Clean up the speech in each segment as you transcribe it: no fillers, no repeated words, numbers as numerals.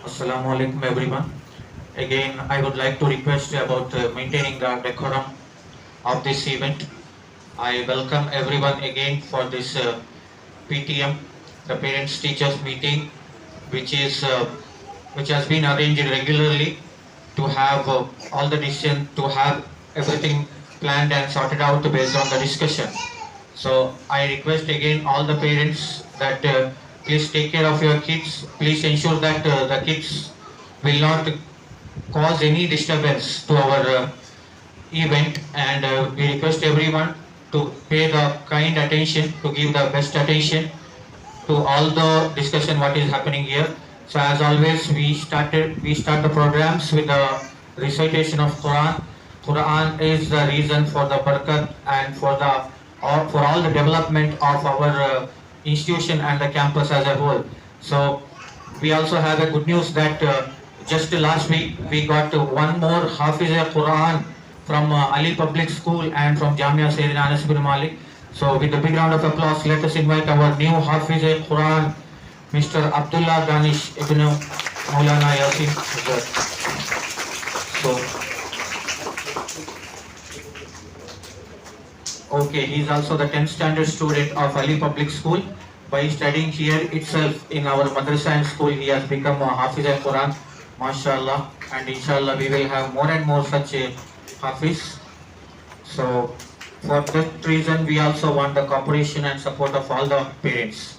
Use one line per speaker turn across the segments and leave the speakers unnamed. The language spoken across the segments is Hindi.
Assalamu alaikum everyone. Again, I would like to request about maintaining the decorum of this event. I welcome everyone again for this PTM, the Parents Teachers Meeting, which is which has been arranged regularly to have all the decision, to have everything planned and sorted out based on the discussion. So I request again all the parents that please take care of your kids. Please ensure that the kids will not cause any disturbance to our event, and we request everyone to pay the kind attention, to give the best attention to all the discussion what is happening here. So as always, we start the programs with the recitation of Quran. Quran is the reason for the barakat and for all the development of our institution and the campus as a whole. So we also have a good news that just last week we got one more Hafiz Quran from Ali Public School and from Jamia Sayyidina Anas bin Malik. So with a big round of applause, let us invite our new Hafiz Quran, Mr. Abdullah Danish Ibn Maulana Yasin. So, okay, he is also the 10th standard student of Ali Public School. By studying here itself in our madrasa and school, he has become a Hafiz Quran, mashallah, and inshallah we will have more and more such a Hafiz. So, for that reason, we also want the cooperation and support of all the parents.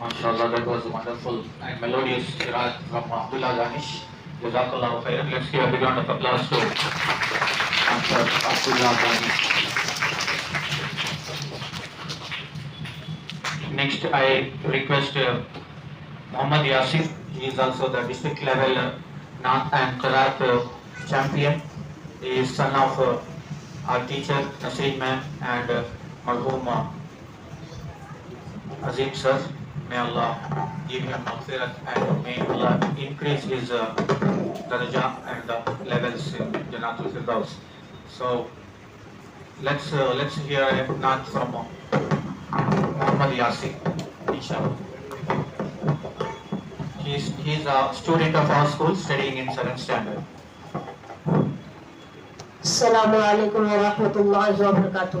MashaAllah, that was wonderful and melodious qiraat from Abdullah Danish. Jazakallah khairan. Let's give a big round of applause to Master Abdullah Danish. Next, I request Muhammad Yasir. He is also the district level Naat and Qiraat champion. He is son of our teacher Nasreen ma'am and Marhoom Azim sir. May Allah give him maghfirat and may Allah increase his daraja and levels in Jannatul Firdaus. So let's hear a naat from Muhammad Yasir, inshallah. He's a student of our school studying in 7th standard.
Assalamu alaikum wa rahmatullahi wa barakatuh.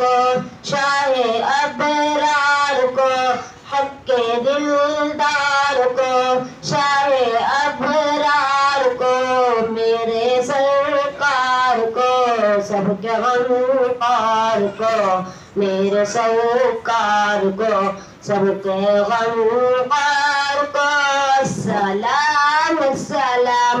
को शाहे अबरार को हक दिलदार को शाहे अबरार को मेरे सरकार को सबके गमकार को मेरे सरकार को सबके गमकार को सलाम सलाम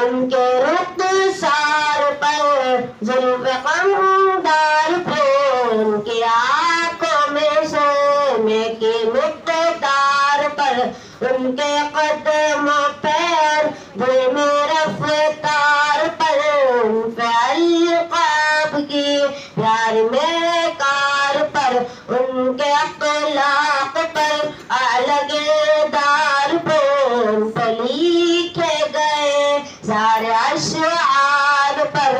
उनके रुखसार पर जुल्फ कमदार पे उनकी आंखों में सोने की मुक्तदार पर उनके कदमों पैर धीमी रफ्तार पर उन पे अलकाब की प्यार में कार पर उनके अखलाक पर अलगेदार पर उन पर लिखे गए सारे अशआर पर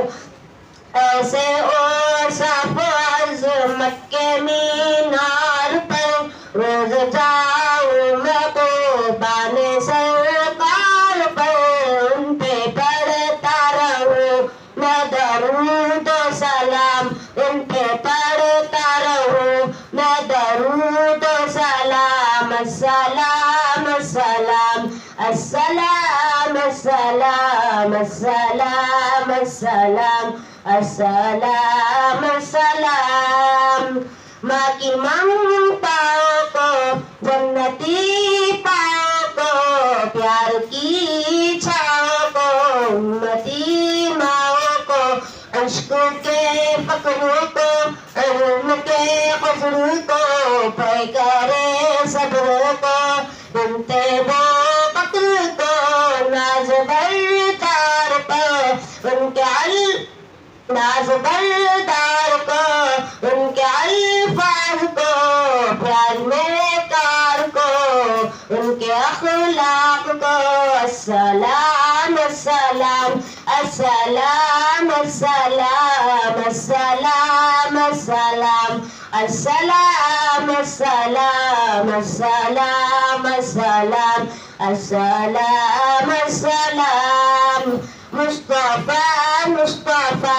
ऐसे और सफाज मक्के मीनार पर रोज जाऊं मैं तो बाने सरकार पर उन पे पढ़ता रहूं मैं दरूद सलाम उन पे पढ़ता रहूं मैं दरूद सलाम अस्सलाम अस्सलाम अस्सलाम अस्सलाम अस्सलाम अस्सलाम अस्सलाम अस्सलाम माँ की ममताओं को जन्नती पाओ को प्यार की छाओं को उम्मती माओ को अश्क के फक्रों को इल्म के खुशरू को पे करे सब्र को बिनते वो बकर को नाज बरदार पर उनके नाज बरदार को उनके अल्फाज को प्यार में कार को उनके अखलाक को अस्सलाम अस्सलाम अस्सलाम अस्सलाम अस्सलाम अस्सलाम अस्सलाम अस्सलाम अस्सलाम अस्सलाम अस्सलाम अस्सलाम मुस्तफा मुस्तफा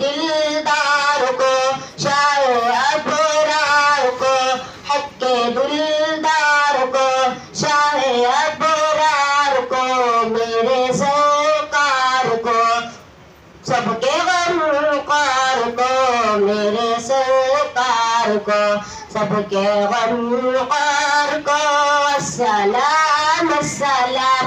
दिलदार को शाये अबरार को हक दिलदार को शाहे अबरार को मेरे सरकार को सबके गमकार को मेरे सरकार को सबके गमकार को अस्सलाम अस्सलाम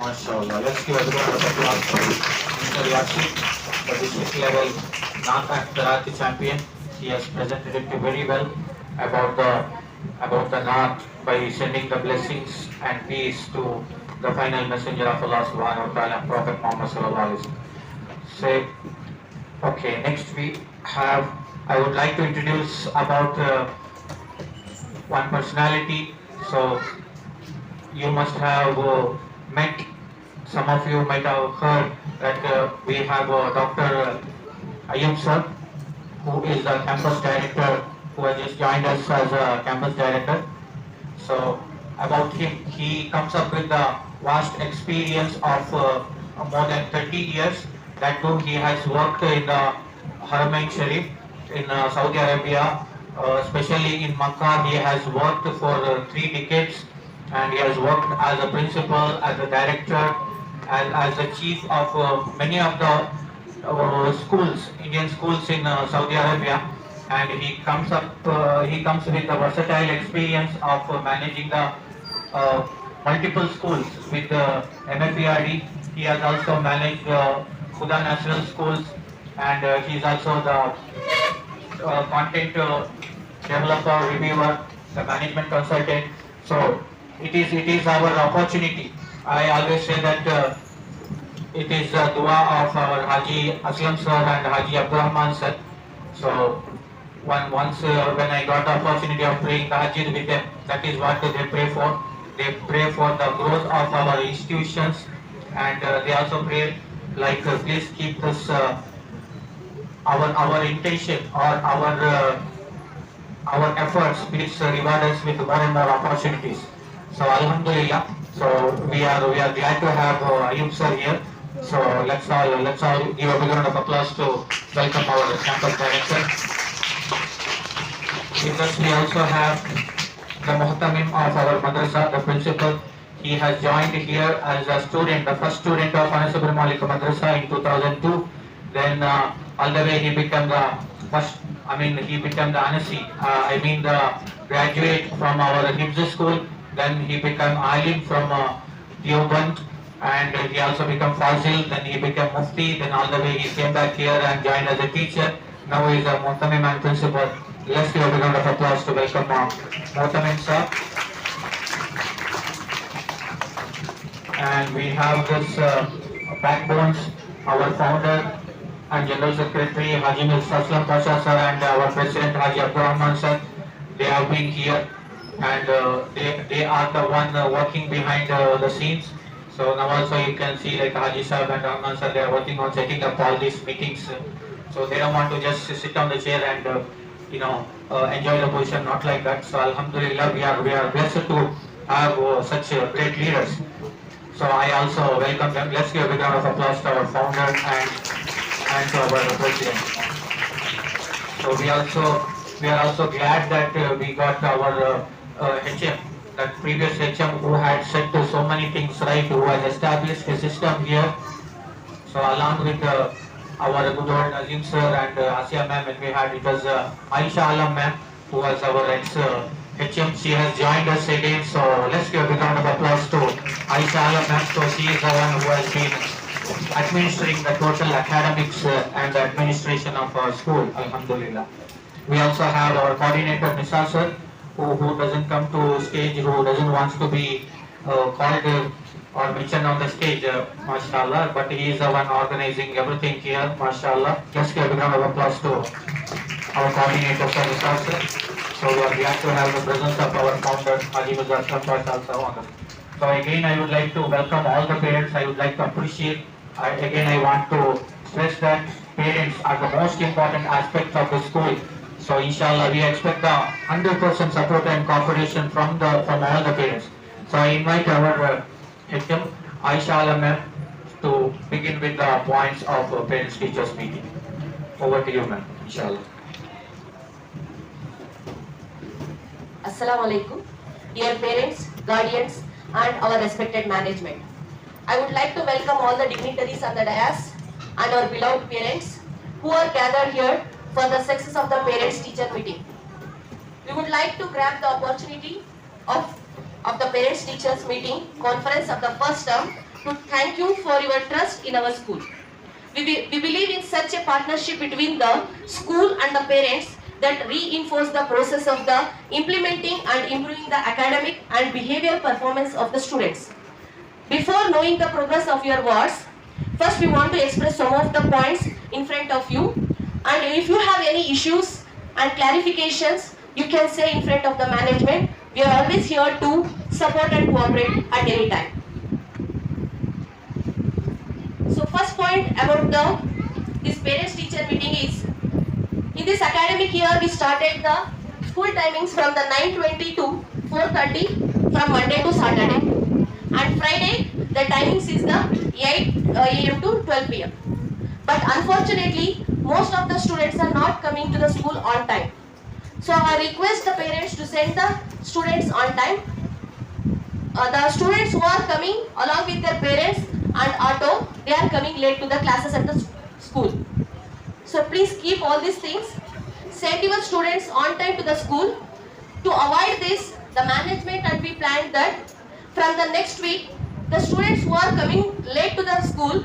MashaAllah. Let's give a round of applause for Mr. Yasir, the district level Naat and Karate champion. He has presented it very well about the Naat by sending the blessings and peace to the final messenger of Allah subhanahu wa ta'ala, Prophet Muhammad sallallahu alaihi wasallam. Say, okay, next we have, I would like to introduce about one personality. So you must have met, some of you might have heard that we have Dr. Ayub sir, who is the campus director, who has just joined us as a campus director. So about him, he comes up with the vast experience of more than 30 years. That too, he has worked in the Haramain Sharif in Saudi Arabia, especially in Makkah. He has worked for 3 decades, and he has worked as a principal, as a director, as the chief of many of the schools, Indian schools in Saudi Arabia. And he comes with a versatile experience of managing the multiple schools with the MFERD. He has also managed Khuda National Schools, and he is also the content developer, reviewer, the management consultant. So it is our opportunity. I always say that it is the dua of our Haji Aslam sir and Haji Abdurrahman sir. So once when I got the opportunity of praying the Hajj with them, that is what they pray for. They pray for the growth of our institutions, and they also pray like please keep this our intention or our efforts, please reward us with more and more opportunities. So Alhamdulillah. So we are glad to have Ayub sir here. So let's all give a big round of applause to welcome our campus director. With us we also have the Muhtamim of our madrasa, the principal. He has joined here as a student, the first student of Anas Ibn Malik Madrasa in 2002. Then all the way he became the first, he became the Anasi, the graduate from our Hibs school. Then he became Alim from Deoband, and he also became Fazil. Then he became Mufti. Then all the way he came back here and joined as a teacher. Now he is a Muhtamim and principal. Let's give a big round of applause to welcome Muhtamim sir. And we have this backbones, our founder and General Secretary Haji Mirza Aslam Pasha sir and our President Haji Abdurrahman sir. They have been here, and they are the one working behind the scenes. So now also you can see like Haji Sahib and Rahman sir, they are working on setting up all these meetings. So they don't want to just sit on the chair and enjoy the position, not like that. So Alhamdulillah, we are blessed to have such great leaders. So I also welcome them. Let's give a big round of applause to our founder and to our president. So we are also glad that we got our HM, that previous HM who had said to so many things right, who has established a system here. So along with our good old Azim sir and Asia ma'am, and we had it was Aisha Alam ma'am, who was our ex-HM. She has joined us again. So let's give a big round of applause to Aisha Alam ma'am. So she is the one who has been administering the total academics and the administration of our school. Alhamdulillah. We also have our coordinator Nisa sir, who doesn't come to stage, who doesn't want to be called or mentioned on the stage, mashallah, but he is the one organizing everything here, mashallah. Let's give a round of applause to our coordinator, sir. So we are glad to have the presence of our founder, Haji Mirza Aslam Pasha also on this. So again, I would like to welcome all the parents. I would like to appreciate, I want to stress that parents are the most important aspect of the school. So inshallah, we expect the 100% support and cooperation from all the parents. So I invite our HM Aisha Alam ma'am to begin with the points of parents teachers meeting. Over to you, ma'am. Inshallah.
Assalamu alaikum, dear parents, guardians, and our respected management. I would like to welcome all the dignitaries on the dais and our beloved parents who are gathered here for the success of the parents-teacher meeting. We would like to grab the opportunity of the parents-teachers meeting conference of the first term to thank you for your trust in our school. We believe in such a partnership between the school and the parents that reinforce the process of the implementing and improving the academic and behavioral performance of the students. Before knowing the progress of your wards, first we want to express some of the points in front of you, and if you have any issues and clarifications, you can say in front of the management. We are always here to support and cooperate at any time. So first point about this parents teacher meeting is, in this academic year we started the school timings from the 9:20 to 4:30 from Monday to Saturday, and Friday the timings is the 8 AM to 12 PM. But unfortunately most of the students are not coming to the school on time. So I request the parents to send the students on time. The students who are coming along with their parents and auto, they are coming late to the classes at the school. So please keep all these things. Send your students on time to the school. To avoid this, the management and we planned that from the next week, the students who are coming late to the school,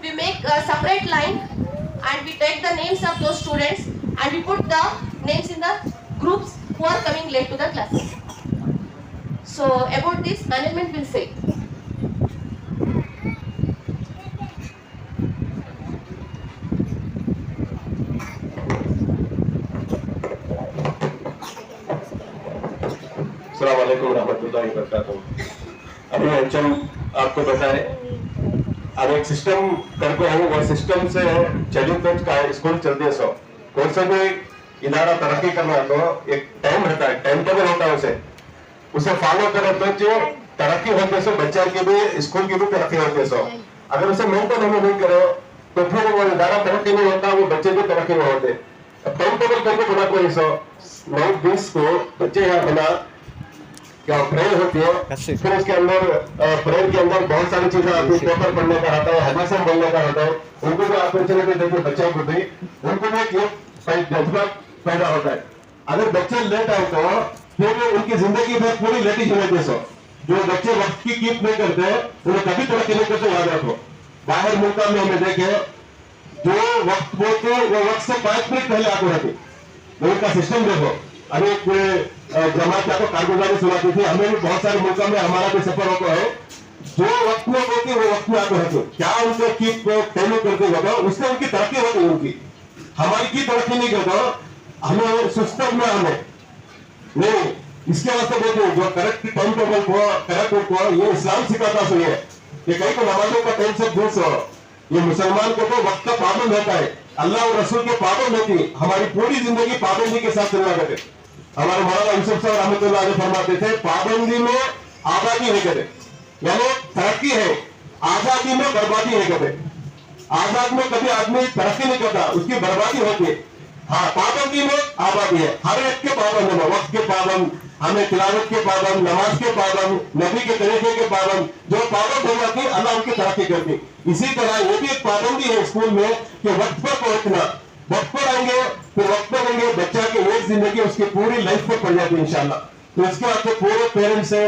we make a separate line and we take the names of those students and we put the names in the groups who are coming late to the classes. So about this, management will say.
अस्सलाम वालेकुम रहमतुल्लाहि व बरकातहू। अभी हम आपको बताए, अब एक सिस्टम करके है, वो सिस्टम से चलिए तो का स्कूल चलती है। सो कौन सा भी इदारा तरक्की करना तो एक टाइम रहता है, टाइम टेबल होता है, उसे फॉलो करे तो जो तरक्की होती है सो बच्चे की भी स्कूल की भी तरक्की होती है। सो अगर उसे मेंटेन हम नहीं करो तो फिर वो इदारा तरक्की नहीं होता, वो बच्चे भी तरक्की नहीं होते। टाइम टेबल करके बना कोई 9-20 को बच्चे यहाँ बना क्या प्रेयर होती है, फिर उसके अंदर प्रेयर के अंदर बहुत सारी चीजें आती है, पेपर पढ़ने का रहता है, हदीसें बोलने का रहता है, उनको भी अपॉर्चुनिटी देते बच्चों को भी, उनको भी एक जज्बा पैदा होता है। अगर बच्चे लेट आए तो फिर उनकी जिंदगी में पूरी लेट ही होती है। जो बच्चे वक्त की कीप नहीं करते उन्हें कभी तरक्की नहीं करते, याद रखो। बाहर मुल्क में हमें देखे जो वक्त बोलते वो वक्त से 5 मिनट पहले आते रहते, उनका सिस्टम देखो। अभी जमात को कारगुजारी सुनाती थी, हमें भी बहुत सारे मुल्कों में हमारा भी सफर होता है, जो वक्त में होती है वो वक्त में आते रहते, क्या उनके की फॉलो करते होगा उससे उनकी तरक्की होती है। उनकी हमारी की तरक्की नहीं करता, हमें सिस्टम में हमें नहीं, इसके वास्ते बोलते जो करेक्ट टाइम टेबल को करेक्ट को ये इस्लाम सिखाता है ये कहीं को नमाजों का टाइम से दूर से, ये मुसलमान को तो वक्त का पाबंद होता है, अल्लाह और रसूल के पाबंद होती, हमारी पूरी जिंदगी पाबंदी के साथ चलना करते। हमारे मौलाना यूसुफ साहब रहमतुल्लाह अलैह फरमाते थे, पाबंदी में आबादी है कहते, यानी तरक्की है, आजादी में बर्बादी है कहते। आजाद में कभी आदमी तरक्की नहीं करता, उसकी बर्बादी होती है। हाँ, पाबंदी में आबादी है, हर एक के पाबंद है, वक्त के पाबंद, हमें तिलावत के पाबंद, नमाज के पाबंद, नबी के तरीके के पाबंद, जो पाबंद हो जाती अल्लाह उनकी तरक्की करती। इसी तरह ये भी एक पाबंदी है स्कूल में कि वक्त पर पहुंचना, वक्त पर आएंगे तो वक्त पर रहेंगे, बच्चा की एक जिंदगी उसकी पूरी लाइफ पर पड़ जाती है इंशाल्लाह। तो इसके बाद पूरे पेरेंट्स से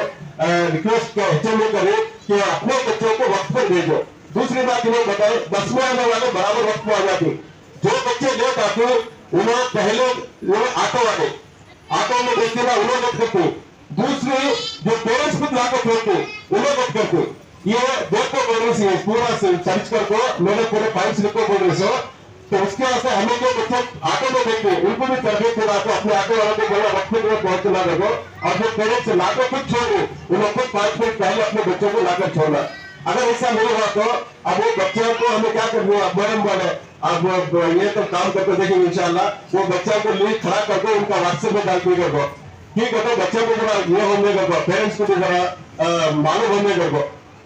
रिक्वेस्ट HMA करें कि अपने बच्चों को वक्त पर भेजो। दूसरी बात इन्हें बताए, बस में आने वाले बराबर वक्त पर आ जाते, जो बच्चे लेट आते उन्हें पहले ऑटो में देखते ना उन्हें लेट करते, दूसरे जो पेरेंट्स खुद लाकर छोड़ते उन्हें लेट करते। ये देखो बोल रही है पूरा सर्च करके मैंने पूरे पॉइंट्स लिखो बोल रही है, तो उसके वास्ते हमें जो बच्चे ऑटो में देखते उनको भी तरबियत दिलाते, अपने ऑटो वालों को बोला वक्त में पहुंचना देखो, और जो पेरेंट्स लाकर खुद छोड़ो उन्हें खुद 5 मिनट पहले अपने बच्चों को लाकर छोड़ना। अगर ऐसा नहीं हुआ तो अब वो बच्चों को हमें क्या करना है, मैडम बोले अब ये तो काम करके देखेंगे इंशाल्लाह, वो बच्चों को लिंक खड़ा करके उनका व्हाट्सएप में डाल दिया, ठीक है, तो बच्चे को थोड़ा ये होने कर, पेरेंट्स को भी जरा मालूम होने कर,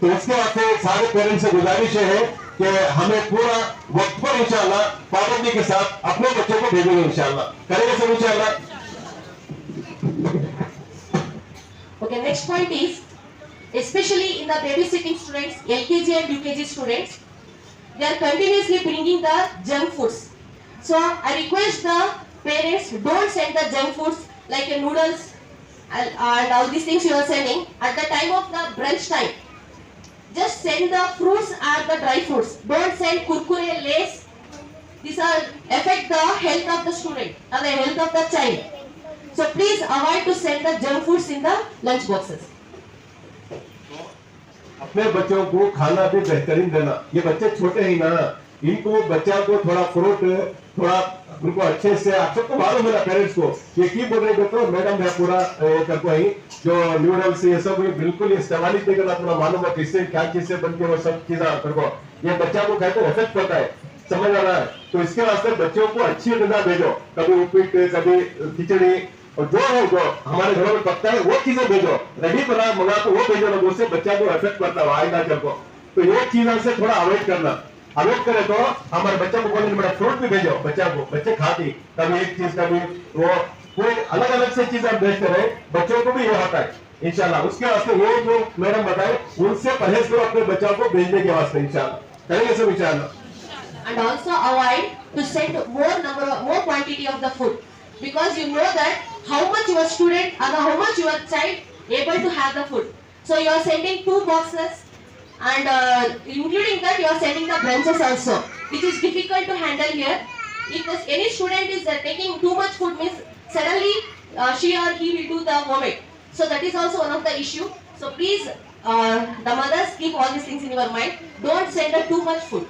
तो उसके वास्ते सारे पेरेंट्स से गुजारिश है कि हमें पूरा वक्त पर इंशाल्लाह पाबंदी के साथ अपने बच्चों को भेजेंगे, इंशाल्लाह करेंगे सब इंशाल्लाह।
Okay, next point is, especially in the babysitting students, LKG and UKG students, they are continuously bringing the junk foods. So I request the parents, don't send the junk foods like noodles and all these things you are sending at the time of the brunch time. Just send the fruits and the dry fruits. Don't send kurkure, lays. These are affect the health of the student and the health of the child. So please avoid to send the junk foods in the lunch boxes.
अपने बच्चों को खाना भी बेहतरीन देना। ये बच्चे छोटे ही ना, इनको बच्चा को थोड़ा फ्रूट, थोड़ा उनको अच्छे से, आप सबको मालूम है ना पेरेंट्स को, ये की बोल रहे तो मैडम है पूरा करको ही जो न्यूडल्स ये सब बिल्कुल इस्तेमाल नहीं करना, थोड़ा मालूम है किससे क्या चीज से बनती है वो सब चीजें करको, ये बच्चा को खाए तो इफेक्ट पड़ता है, समझ आ रहा है। तो इसके वास्ते बच्चों को अच्छी गंदा भेजो, कभी उपीट, कभी खिचड़ी, और जो है जो हमारे घरों में पकता है वो चीजें भेजो, रेडी बना मंगा तो वो भेजो ना, उससे बच्चा को इफेक्ट पड़ता है आएगा चल को। तो ये चीजों से थोड़ा अवॉइड करना, अवॉइड करे तो हमारे बच्चों को बोले बड़ा फ्रूट भी भेजो बच्चा को, बच्चे खाती कभी एक चीज कभी वो कोई अलग अलग से चीज हम भेजते रहे, बच्चों को भी ये होता है इंशाल्लाह। उसके वास्ते वो जो मैडम बताए उनसे परहेज करो अपने बच्चों को भेजने के वास्ते, इंशाल्लाह करेंगे सब इंशाल्लाह।
And also avoid to send more quantity of the food, because you know that how much your student and how much your child able to have the food. So you are sending 2 boxes and including that you are sending the brunches also, which is difficult to handle here. If any student is taking too much food, means suddenly she or he will do the vomit. So that is also one of the issue. So please the mothers keep all these things in your mind. Don't send her too much food.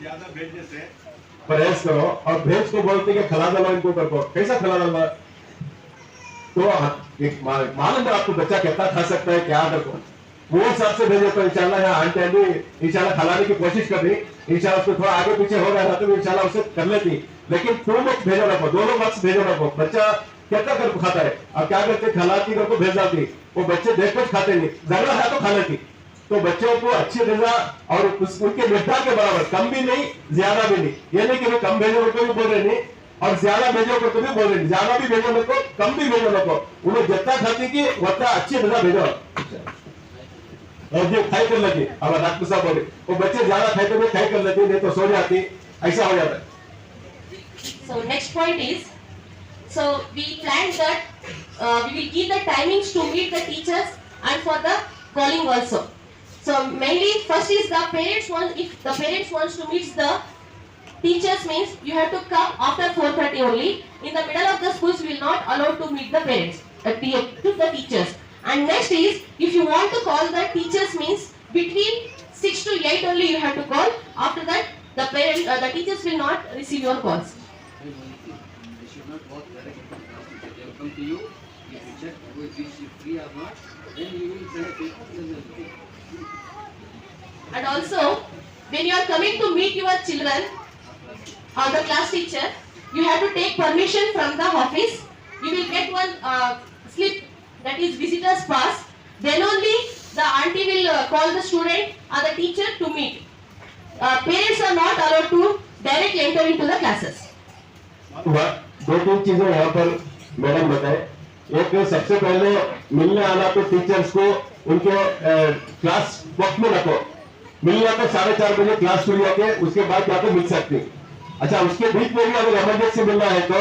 ज्यादा भेजने से परहेज करो, और भेज को बोलते कि खिला डालो इनको करको, कैसा खिला डालना, तो मालूम है आपको बच्चा कितना खा सकता है क्या करको, वो हिसाब से भेजे तो इंशाल्लाह यहाँ आंटी आंटी इंशाल्लाह खिलाने की कोशिश कर रही, इंशाल्लाह उसको थोड़ा आगे पीछे हो गया तो इंशाल्लाह उसे कर लेती, लेकिन टू मच भेजो रखो, दोनों वक्त भेजो रखो, बच्चा कितना करको खाता है, अब क्या करते खिलाती करको भेज जाती, वो बच्चे देख कुछ खाते नहीं, जरूरत है तो खा लेती। तो बच्चों को अच्छी गजा और उनके मिकदार के बराबर, कम भी नहीं ज्यादा भी नहीं, ये नहीं कि मैं कम भेजो को भी बोल रहे नहीं और ज्यादा भेजो को भी बोल रहे नहीं, ज्यादा भी भेजो को कम भी भेजो को, उन्हें जितना खाती की उतना अच्छी गजा भेजो। और जो खाई कर लेती, अब डॉक्टर साहब बोले वो बच्चे ज्यादा खाई तो खाई कर लेती, नहीं तो सो जाती, ऐसा हो जाता है।
So next point is, so we planned that we will give the timings to meet the teachers and for the calling also. So mainly first is the parents want, if the parents wants to meet the teachers, means you have to come after 4:30 only. In the middle of the schools we will not allow to meet the parents, to the teachers. And next is, if you want to call the teachers, means between 6 to 8 only you have to call. After that the parents, the teachers will not receive your calls.
They should not walk directly. They will come to you. If you check who is free or not, then you will send a paper.
And also, when you are coming to meet your children or the class teacher, you have to take permission from the office. You will get one slip, that is visitor's pass. Then only the auntie will call the student or the teacher to meet. Parents are not allowed to directly enter into the classes.
दो तीन चीजें यहाँ पर मैडम बताए, एक सबसे पहले मिलने आना तो टीचर्स को उनके क्लास वक्त में रखो, मिलना तो 4:30 बजे क्लास शुरू होके उसके बाद जाकर मिल सकती। अच्छा, उसके बीच में भी अगर इमरजेंसी मिलना है तो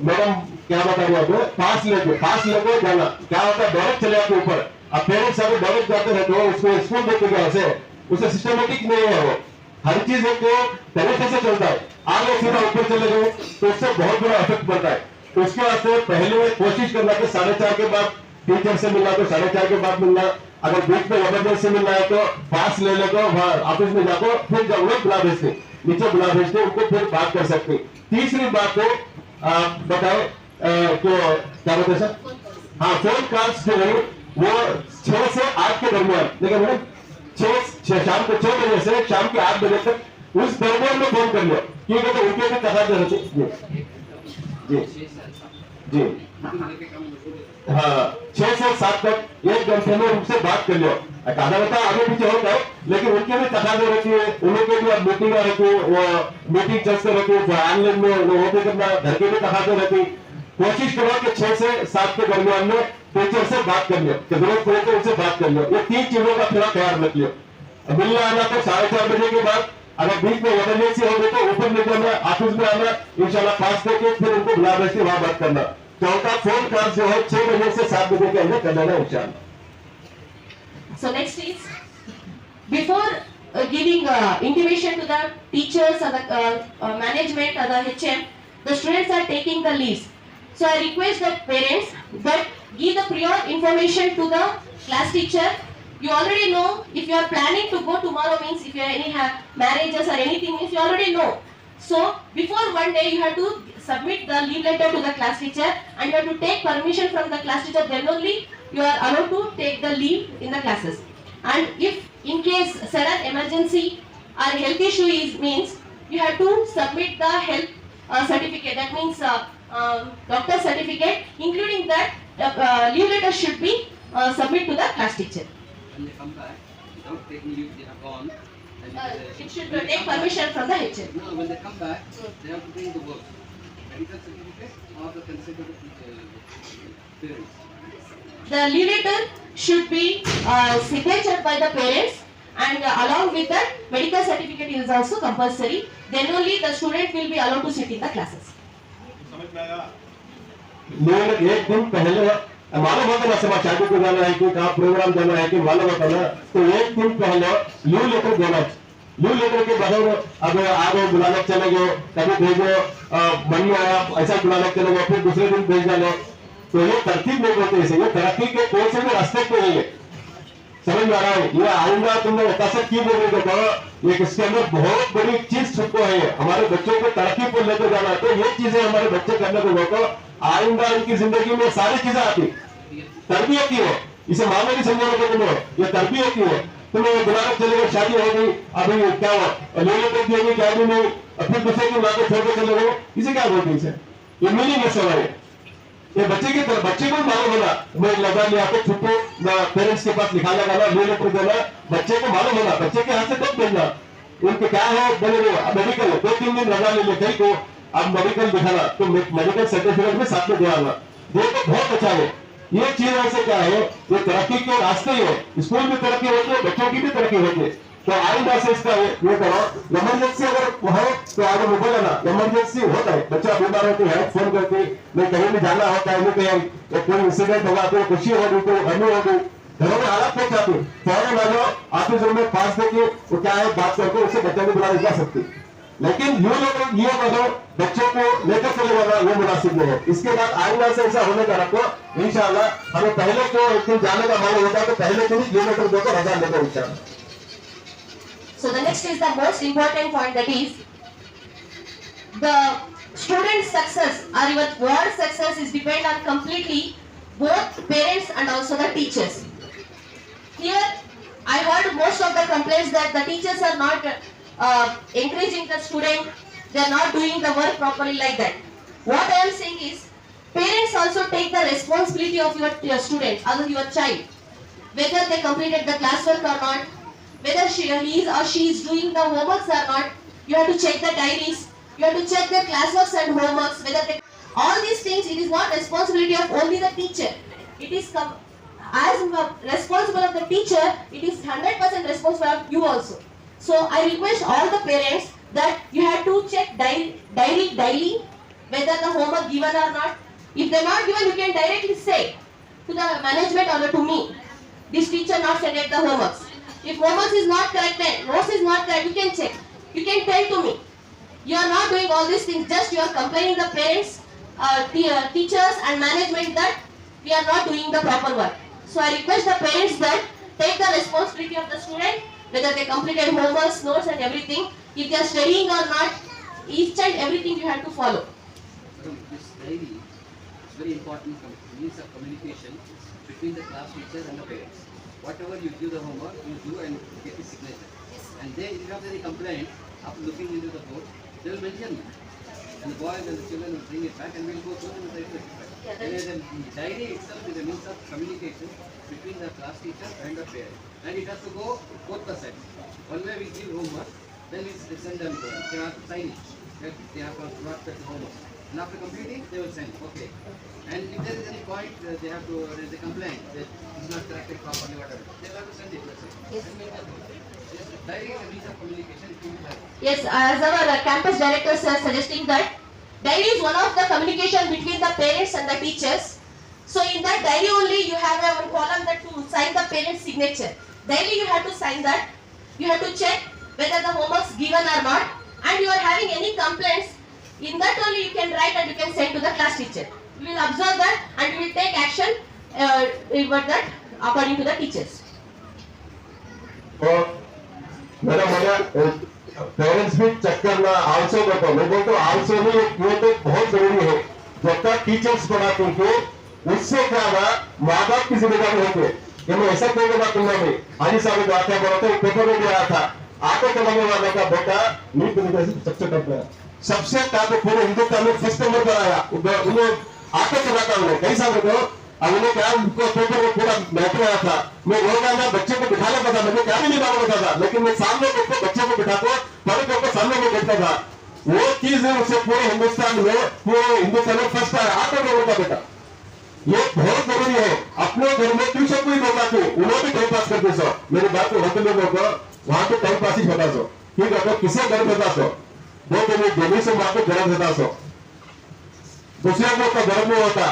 मैडम क्या बता रही है, पास लेके जाना, क्या होता है डायरेक्ट चले जाते ऊपर, अब पेरेंट्स अगर डायरेक्ट जाते हैं तो उसको स्कूल देते गए उसे सिस्टमेटिक नहीं है, वो हर चीज को तरीके से चलता है, आगे सीधा ऊपर चले गए तो उससे बहुत बड़ा इफेक्ट पड़ता है। तो उसके वास्ते पहले कोशिश करना कि 4:30 के बाद टीचर से मिलना तो 4:30 के बाद मिलना, अगर बीच में इमरजेंसी मिलना है तो पास ले लो, ऑफिस में जाको, फिर जब वो बुला भेजते नीचे बुला भेजते उनको फिर बात कर सकते। तीसरी बात को बताए क्या बताए सर, हाँ फोन कॉल्स जो है वो 6 से 8 के दरमियान, देखिए मैडम शाम को 6 बजे से शाम के 8 बजे तक उस दरमियान में फोन कर लो, क्योंकि तो उनके भी तक जी जी
लेकिन लेके काम हो
हाँ 6 से 7 तक 1 घंटे में उनसे बात कर लो। आधा घंटा आगे पीछे होता है लेकिन उनके भी तकाजे रहती है, उनके भी अब मीटिंग रहती है, वो मीटिंग चलते रहती है, ऑनलाइन में वो भी करना, घर के भी तकाजे रहती है। कोशिश करो कि 6 से 7 के दरमियान में टीचर से बात कर लो, जरूरत पड़े तो उनसे बात कर लो। ये 3 चीजों का थोड़ा ख्याल रख लो। मिलने आना तो 4:30 बजे के बाद, अगर बीच में इमरजेंसी हो गई तो ऊपर नहीं जाना, ऑफिस में आना, इंशाल्लाह पास करके फिर उनको बुला बैठ के वहां बात करना। चौथा फोन कॉल जो है 6 बजे से 7 बजे के अंदर कर लेना इंशाल्लाह।
So next is, before giving intimation to the teachers or the management or the HM, the students are taking the leaves. So I request the parents that give the prior information to the class teacher. You already know if you are planning to go tomorrow, means if you have any marriages or anything, if you already know. So before one day you have to submit the leave letter to the class teacher and you have to take permission from the class teacher, then only you are allowed to take the leave in the classes. And if in case sudden emergency or health issue is means, you have to submit the health certificate, that means doctor certificate, including that leave letter should be submit to the class teacher.
When they come back, without taking leave, they have gone. And
It should take permission from the HM.
no, when they come back, they have to bring the work, medical certificate or the consent of the parents.
The leave letter should be signature by the parents, and along with that medical certificate is also compulsory. Then only the student will be allowed to sit in the classes.
लोग एक दिन पहले मालूम होता ना सभा शादी को जाना है कि कहाँ प्रोग्राम जाना है कि मालूम होता ना, तो एक दिन पहले लीव लेटर देना। लीव लेटर के बगैर अब आगे बुलाने चले गए, कभी भेजो मन में आया ऐसा बुलाने चले गए, फिर दूसरे दिन भेज डालो, तो ये तरकीब नहीं होती है। ये तरक्की के कोई से भी रास्ते पे नहीं है, समझ में आ रहा है। ये आऊंगा तुमने कसर की बोले देखो, ये इसके अंदर बहुत बड़ी चीज छुपको है, हमारे बच्चों को तरक्की पर लेकर जाना है। तो ये चीजें हमारे बच्चे करने को देखो, आइंदा उनकी जिंदगी में सारी चीजें आती, तरबियत की हो, इसे मामले नहीं समझाने को तुम्हें, ये तरबियत की हो। तुम्हें बुलाने चले गए, शादी हो गई, अभी क्या हुआ, ले लेकर दिएंगे क्या भी नहीं, और फिर दूसरे दिन लाकर छोड़ के चले गए, इसे क्या बोलते इसे, ये मीनिंग सवाल है। ये बच्चे की तरफ, बच्चे को मालूम होना, मैं लगा लिया तो छुट्टी पेरेंट्स के पास लिखा लगाना, ले लेकर देना, बच्चे को मालूम होना, बच्चे के हाथ से कब भेजना, उनके क्या है बोले मेडिकल है, 2-3 दिन लगा ले कहीं को, अब मेडिकल दिखाना तो मेडिकल सर्टिफिकेट में साथ में दिखाना, ये तो बहुत अच्छा है। ये चीज ऐसे क्या है, ये तरक्की के रास्ते ही है, स्कूल में तरक्की होती है, बच्चों की भी तरक्की होती है। तो आइंदा से इसका ये करो, इमरजेंसी अगर हो तो आगे मुझे लेना, इमरजेंसी होता है, बच्चा बीमार होती है फोन करती, मैं कहीं भी जाना होता है, नहीं कहीं कोई इंसिडेंट होगा, कोई खुशी होगी, कोई गमी होगी, घरों में हालत नहीं चाहती, फौरन आ जाओ ऑफिस रूम में पास देके वो क्या है बात करके उससे बच्चे को बुलाने जा सकती। लेकिन ये करो बच्चों को लेकर चले जाना, ये मुनासिब नहीं है। इसके बाद आइंदा से ऐसा होने का रखो, इंशाल्लाह हमें पहले को एक दिन जाने का मालूम होता है तो पहले को ही लेकर देकर 1000 लेकर इंशाल्लाह।
So the next is the most important point, that is the student success or your word success is depend on completely both parents and also the teachers. Here I heard most of the complaints that the teachers are not encouraging the student, they are not doing the work properly like that. What I am saying is parents also take the responsibility of your student or your child, whether they completed the classwork or not, whether he is or she is doing the homeworks or not. You have to check the diaries, you have to check the classworks and homeworks, whether they, all these things, it is not responsibility of only the teacher. It is as responsible of the teacher, it is 100% responsible of you also. So I request all the parents that you have to check diary daily, whether the homework given or not. If they are not given, you can directly say to the management or to me, this teacher not sent the homeworks. If homework is not correct, notes is not correct, you can check. You can tell to me. You are not doing all these things, just you are complaining the parents, teachers and management that we are not doing the proper work. So I request the parents that take the responsibility of the student, whether they completed homeworks, notes and everything. If they are studying or not, each and everything you have to follow.
This diary is very important means of communication between the class teacher and the parents. Whatever you give the homework, you do and get the signature. And they, if you have any complaint, after looking into the board, they will mention it. And the boys and the children will bring it back and we will go through and try to rectify it.
Yeah,
And the diary itself is a means of communication between the class teacher and the parent. And it has to go both the sides. One way we give homework, then we send them, they have to sign it. They have to not the homework. And after completing, they will send, okay. And if there is any point, they have to raise a complaint that it's not corrected properly, whatever. They will have to send it, that's it.
Yes.
And make that work. Yes, diary is a means of communication between the
Yes, as our campus directors are suggesting that diary is one of the communication between the parents and the teachers. So in that diary only you have a one column that to sign the parent's signature. Daily you have to sign that. You have to check whether the homework is given or not. And you are having any complaints, in that only you can write and you can send to the class teacher. We will observe that and we will take action about that according to the teachers.
और मेरा पेरेंट्स भी चेक करना आलसो बताओ, मैं बोलता हूँ आलसो नहीं, ये तो बहुत जरूरी है। जब तक टीचर्स पढ़ाते हैं उससे क्या हुआ, माँ बाप की जिम्मेदारी होती है कि मैं ऐसा कोई बात करना नहीं। हाजी साहब ने बात बोला था, पेपर में भी आया था, आटे चलाने वाले का बेटा नीट यूनिवर्सिटी सबसे टॉप है, सबसे टॉप पूरे हिंदुस्तान में फर्स्ट नंबर पर आया। उन्हें आटे चलाता उन्हें कई साल बताओ, अब उन्हें क्या उनको पेपर में पूरा मैटर आया था। मैं रोजाना बच्चे को बिठा लेता था, मुझे क्या भी नहीं मालूम होता था, लेकिन मैं सामने बच्चे को बिठाता पढ़े को सामने में बैठता था। वो चीज है उसे पूरे हिंदुस्तान में फर्स्ट आया आटे लोगों का बेटा। ये बहुत जरूरी है। अपने घर में ट्यूशन को ही बताते उन्हें भी टाइम पास करते सो। मेरी बात को होते लोगों को वहां पे टाइम पास ही बता सो, ठीक है। तो किसे घर बता सो, दो दिन जमीन से वहां पे घर बता सो, दूसरे को तो घर में होता,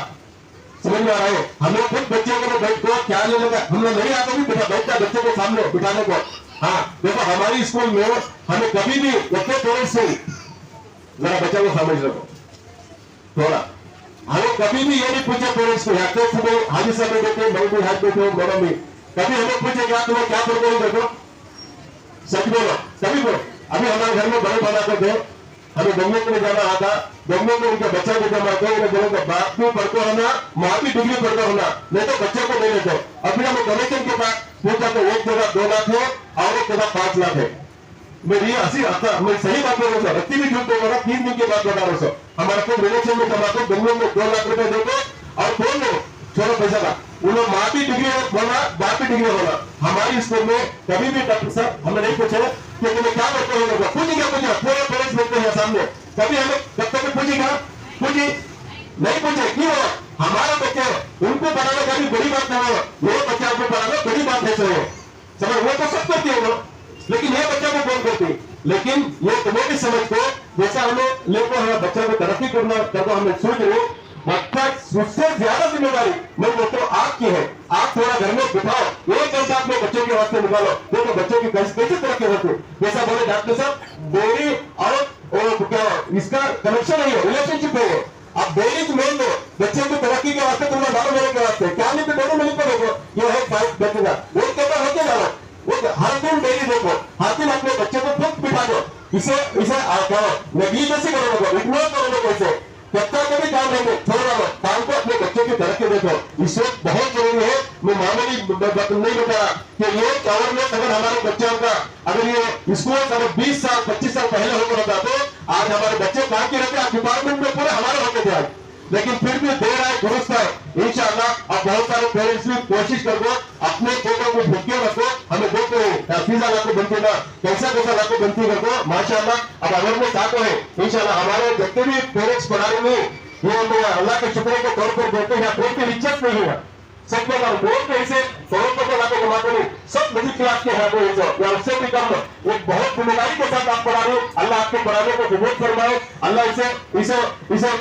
समझ में आ रहा है। हमें खुद बच्चे को बैठ को क्या लेने का हमें नहीं आता भी बैठता बच्चे को सामने बिठाने को। हाँ देखो हमारी स्कूल में हमें कभी भी अपने पेरेंट्स से जरा बच्चा को समझ रखो थोड़ा, हमें कभी भी ये नहीं पूछे पेरेंट्स को, या तो सुबह हाजी साहब बैठे मैं भी हाथ बैठे हूँ मैडम भी, कभी हमें पूछे क्या तुम्हें क्या पढ़ देखो, सच बोलो कभी बोलो। अभी हमारे घर में बड़े बनाते थे, हमें गंगे को जाना आता, गंगे में उनके बच्चा को जमा कर बाप भी पढ़ते होना, माँ भी डिग्री पढ़ते होना, नहीं तो बच्चे को नहीं लेते। अभी हम कमीशन के पास पूछा तो एक जगह 2 लाख है और एक जगह 5 लाख है। मेरी हंसी आता, मैं सही बात बोल रहा हूँ, रत्ती भी झूठ बोल रहा, 3 दिन के बाद बता रहा हूँ। हमारे को रिलेशन में जमा कर गंगे में 2 लाख रुपए देखो और बोल लो छोड़ो पैसा का, उन्हें माँ भी डिग्री होना बाप भी डिग्री होना। हमारी स्कूल में कभी भी डॉक्टर साहब हमने नहीं पूछे कि तुम्हें क्या करते हो, पूछेगा पूछे पूरे पेरेंट्स बैठते हैं सामने, कभी हमें कब तक पूछेगा पूछे नहीं पूछे क्यों। हमारे बच्चे उनको पढ़ाना कभी बड़ी बात नहीं है, मेरे बच्चा को पढ़ाना बड़ी बात है समझ, वो तो सब करती है वो, लेकिन ये बच्चा को कौन करती। लेकिन ये तुम्हें भी समझ को जैसा हमें लेको हमारे बच्चा को तरक्की करना करके हमें सोच रहे उससे ज्यादा जिम्मेदारी मैं बोलता हूँ आपकी है। आप थोड़ा घर में बिठाओ, एक घंटा अपने बच्चों के वास्ते निकालो, देखो बच्चों की कैसे तरक्की होती। जैसा बोले डॉक्टर साहब डेयरी और क्या इसका कनेक्शन है, रिलेशनशिप है। अब डेयरी तो मेन दो बच्चे की तरक्की के वास्ते, तुम्हारा डालो मेरे के वास्ते, क्या नहीं तो दोनों मिलकर देखो, ये है 5 बचेगा वो कहता होते डालो, वो हर दिन डेयरी देखो, हर दिन अपने बच्चे को खुद बिठा दो, इसे नेग्लिजेंसी करो, इग्नोर करो कैसे कच्चा को भी काम रखो, थोड़ा काम को अपने बच्चों की तरक्की देखो, इसे बहुत जरूरी है। मैं मामूली नहीं बता कि ये गवर्नमेंट अगर हमारे बच्चों का अगर ये स्कूल अगर 20 साल 25 साल पहले होकर होता तो आज हमारे बच्चे कहाँ के रहते, डिपार्टमेंट में पूरे हमारे होते थे आज, लेकिन फिर भी दे रहा है दुरुस्त है इंशाअल्लाह। अब बहुत सारे पेरेंट्स भी कोशिश करो अपने बच्चों को भूखे रखो, हमें देखो फीसा लाखों बनती ना कैसा लाखों बनती रखो माशाअल्लाह। अब अवेयरनेस आते हैं इंशाअल्लाह, हमारे जितने भी पेरेंट्स पढ़ा रहे हैं ये अल्लाह के शुक्र के तौर पर देते हैं, कोई की इज्जत नहीं है सब को बोल के इसे करोड़ों को लाखों कमाते नहीं, सब मिडिल क्लास के हैं या उससे भी कम एक बहुत जिम्मेदारी के साथ आप पढ़ा रहे हो। अल्लाह आपके पढ़ाने को कबूल फरमाए, अल्लाह इसे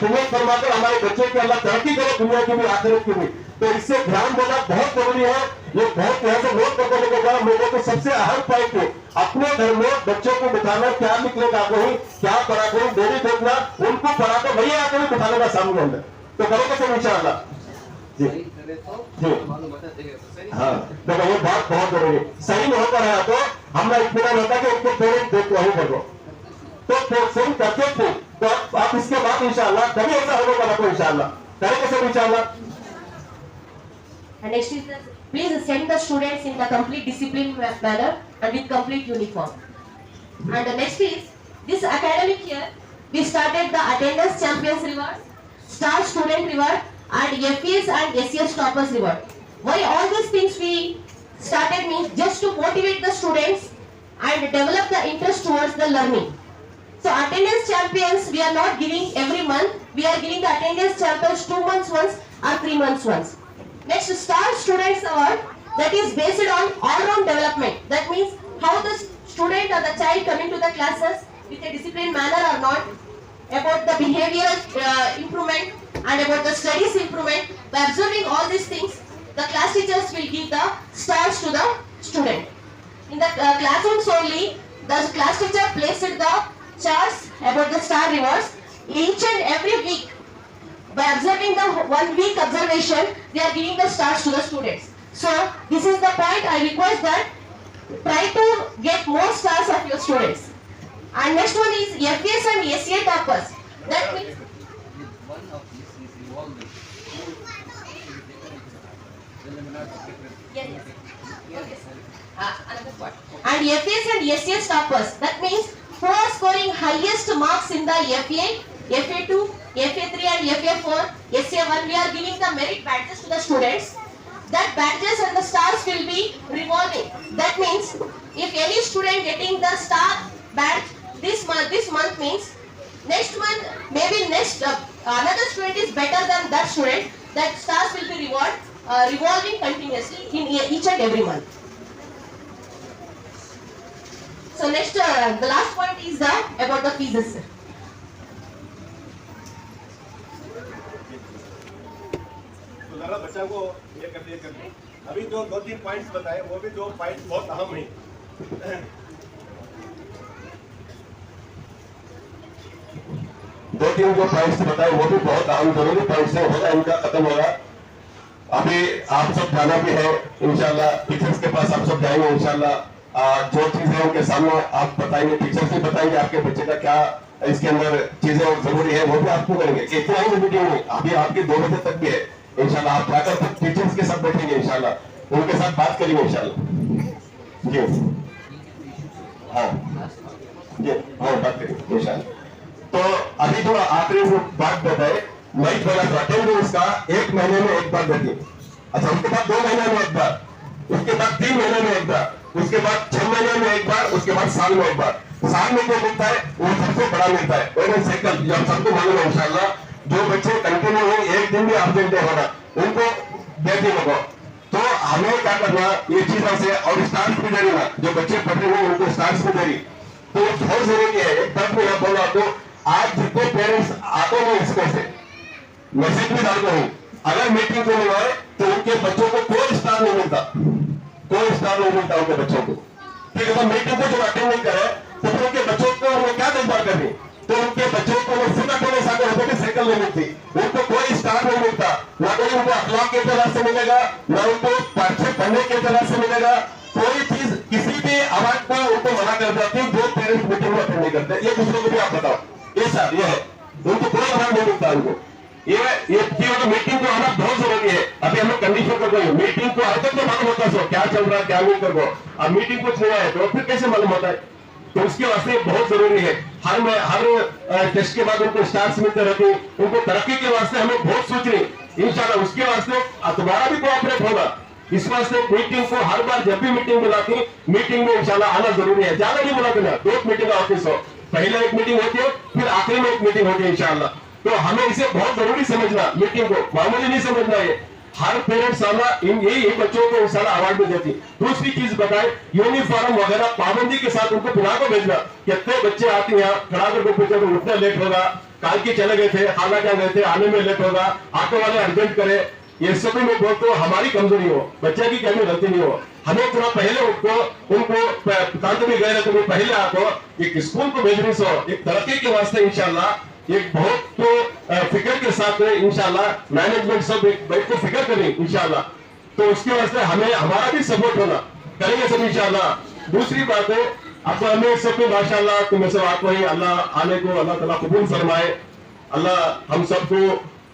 कबूल फरमाकर हमारे बच्चे की अल्लाह तरक्की करे दुनिया की भी आखिरत की भी। तो इससे ध्यान देना बहुत जरूरी है, ये बहुत यहाँ से नोट करने के बाद मेरे को सबसे अहम पॉइंट है अपने घर में बच्चों को बिठाना, क्या निकलेगा कहीं क्या पढ़ा करूँ डेली देखना, उनको पढ़ा कर वही आकर भी बिठाने का सामने अंदर तो करोगे सब इंशाअल्लाह जी। हाँ देखो ये बात बहुत जरूरी है, सही नहीं होता रहा तो हमारा इतना होता है कि उनको पेरेंट्स देखो वही करो तो सही करते थे तो आप इसके बाद इंशाअल्लाह कभी ऐसा होगा ना तो इंशाअल्लाह करेंगे सब इंशाअल्लाह।
And next is please send the students in the complete disciplined manner and with complete uniform. And the next is this academic year we started the attendance champions reward, star student reward and FES and SES toppers reward. Why all these things we started means just to motivate the students and develop the interest towards the learning. So attendance champions we are not giving every month, we are giving the attendance champions 2 months once or 3 months once. Next, Star Students Award, that is based on all-round development. That means how the student or the child coming to the classes with a disciplined manner or not, about the behavioral improvement and about the studies improvement. By observing all these things, the class teachers will give the stars to the student. In the classrooms only, the class teacher placed the charts about the star rewards each and every week. By observing the 1 week observation, they are giving the stars to the students. So this is the point I request that try to get more stars of your students. And next one is FES and SEA toppers. That means
One of these is revolving. Then they may not get
another point. And FES and SES toppers. That means who are scoring highest marks in the FA, FA2, FA3 and FA4, SA1, we are giving the merit badges to the students. That badges and the stars will be revolving. That means if any student getting the star badge this month means next month, maybe next another student is better than that student, that stars will be revolving continuously in each and every month. So next, the last point is about the fees.
तो जरा बच्चा को ये कर दिए अभी जो 2-3 पॉइंट्स बताए वो भी 2 पॉइंट्स बहुत अहम है। 2-3 जो पॉइंट्स बताए वो भी बहुत अहम जरूरी पॉइंट्स है, होगा इनका खत्म होगा। अभी आप सब जाना भी है इंशाल्लाह, टीचर्स के पास आप सब जाएंगे इंशाल्लाह। जो चीजें उनके सामने आप बताएंगे, टीचर्स भी बताएंगे आपके बच्चे का क्या इसके अंदर चीजें जरूरी है, वो भी आपको करेंगे। इतना ही मीटिंग में अभी आपकी 2 बजे तक भी है इंशाल्लाह। आप जाकर टीचर्स के साथ बैठेंगे इंशाल्लाह, उनके साथ बात करेंगे इंशाल्लाह। जी हाँ जी हाँ बात करेंगे इंशाल्लाह। तो अभी जो आखिरी बात बताए, मैं बोला था अटेंडेंस का 1 महीने में 1 बार देती। अच्छा, उसके बाद 2 महीने में 1 बार, उसके बाद 3 महीने में 1 बार, उसके बाद 6 महीने में 1 बार, उसके बाद साल में 1 बार। साल में जो मिलता है वो सबसे बड़ा मिलता है और साइकिल, जो हम सबको मालूम है इंशाल्लाह। जो बच्चे कंटिन्यू हो, एक दिन भी एब्सेंट होना, उनको देते लोगों। तो हमें क्या करना, ये चीजों से और स्टार्स भी देना, जो बच्चे पढ़ रहे हैं उनको स्टार्स भी देनी। तो बहुत जरूरी है। एक बात मैं यहाँ बोला तो आज जितने पेरेंट्स आते हैं स्कूल से मैसेज भी डालते हैं, अगर मीटिंग को नहीं आए तो उनके बच्चों को कोई स्टार नहीं मिलता, कोई स्टार नहीं मिलता उनके बच्चों को। ठीक है, तो मीटिंग को जो अटेंड नहीं करे तो फिर उनके बच्चों को हमें क्या देखभाल करनी, तो उनके बच्चों को सिर्फ अटेंडेंस आगे होते कि साइकिल नहीं मिलती, उनको कोई स्टार नहीं मिलता, ना कोई उनको अखलाक के तरह से मिलेगा, ना उनको पढ़ने के तरह से मिलेगा। कोई चीज किसी भी आवाज को उनको मना कर जाती जो पेरेंट्स मीटिंग में अटेंड नहीं करते। ये दूसरों को भी आप बताओ, ये सर ये है, उनको कोई आवाज नहीं मिलता उनको। ये मीटिंग को आना बहुत जरूरी है। अभी हम लोग कंडीशन कर रहे हैं, मीटिंग को हर तक तो मालूम होता है क्या चल रहा है क्या नहीं कर रहा। अब मीटिंग कुछ नहीं है तो फिर कैसे मालूम होता है? तो उसके वास्ते बहुत जरूरी है। हर टेस्ट के बाद उनको स्टार्स मिलते रहते हैं, उनको तरक्की के वास्ते हमें बहुत सोच रही इंशाल्लाह। उसके वास्ते तुम्हारा भी कोऑपरेट होगा। इस वास्ते मीटिंग को हर बार जब भी मीटिंग बुलाती, मीटिंग में इंशाल्लाह आना जरूरी है। ज्यादा नहीं बुलाते ना, 2 मीटिंग ऑफिस हो, पहले एक मीटिंग होती है फिर आखिरी में एक मीटिंग होती है इंशाल्लाह। तो हमें इसे बहुत जरूरी समझना, मीटिंग को मामूली नहीं समझना। ये हर पेरेंट्स यही बच्चों को इंशाल्लाह अवार्ड भी देती। दूसरी चीज बताए, यूनिफॉर्म वगैरह पाबंदी के साथ उनको पिला को भेजना। कितने बच्चे आते हैं खड़ा करके पूछे तो उठना लेट होगा, काल की चले गए थे, खाना क्या गए थे, आने में लेट होगा, ऑटो वाले अर्जेंट करे। ये सभी में बोलते हो हमारी कमजोरी हो, बच्चे की कभी गलती नहीं हो। हमें थोड़ा पहले उनको तांत भी गए तो पहले आपको एक स्कूल को भेजने से एक तरक्की के वास्ते इंशाल्लाह एक बहुत तो फिक्र के साथ इंशाल्लाह मैनेजमेंट सब एक बैठ को फिक्र करें इंशाल्लाह। तो उसके वास्ते हमें हमारा भी सपोर्ट होना करेंगे सब इंशाल्लाह। दूसरी बात है, अब हमें सबको माशाल्लाह तुम्हें सब आपको ही अल्लाह आने को अल्लाह ताला कबूल फरमाए। अल्लाह हम सबको